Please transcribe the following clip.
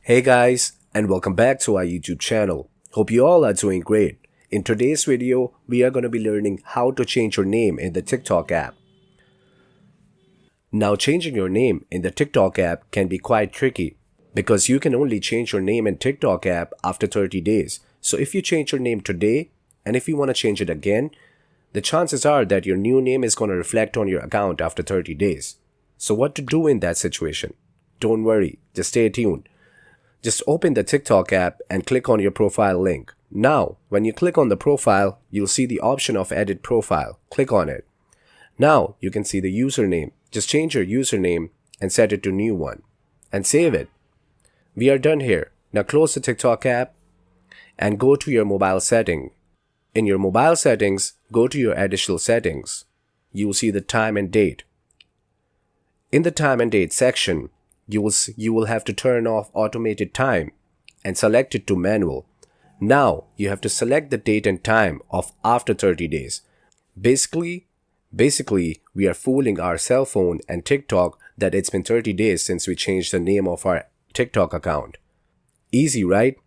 Hey guys, and welcome back to our YouTube channel. Hope you all are doing great. In today's video, we are going to be learning how to change your name in the TikTok app. Now, changing your name in the TikTok app can be quite tricky because you can only change your name in TikTok app after 30 days. So if you change your name today and if you want to change it again, the chances are that your new name is going to reflect on your account after 30 days. So what to do in that situation? Don't worry, just stay tuned. Just open the TikTok app and click on your profile link. Now, when you click on the profile, you'll see the option of edit profile. Click on it. Now, you can see the username. Just change your username and set it to new one. And save it. We are done here. Now close the TikTok app and go to your mobile setting. In your mobile settings, go to your additional settings. You'll see the time and date. In the time and date section, you will have to turn off automated time and select it to manual. Now you have to select the date and time of after 30 days. Basically, we are fooling our cell phone and TikTok that it's been 30 days since we changed the name of our TikTok account. Easy, right?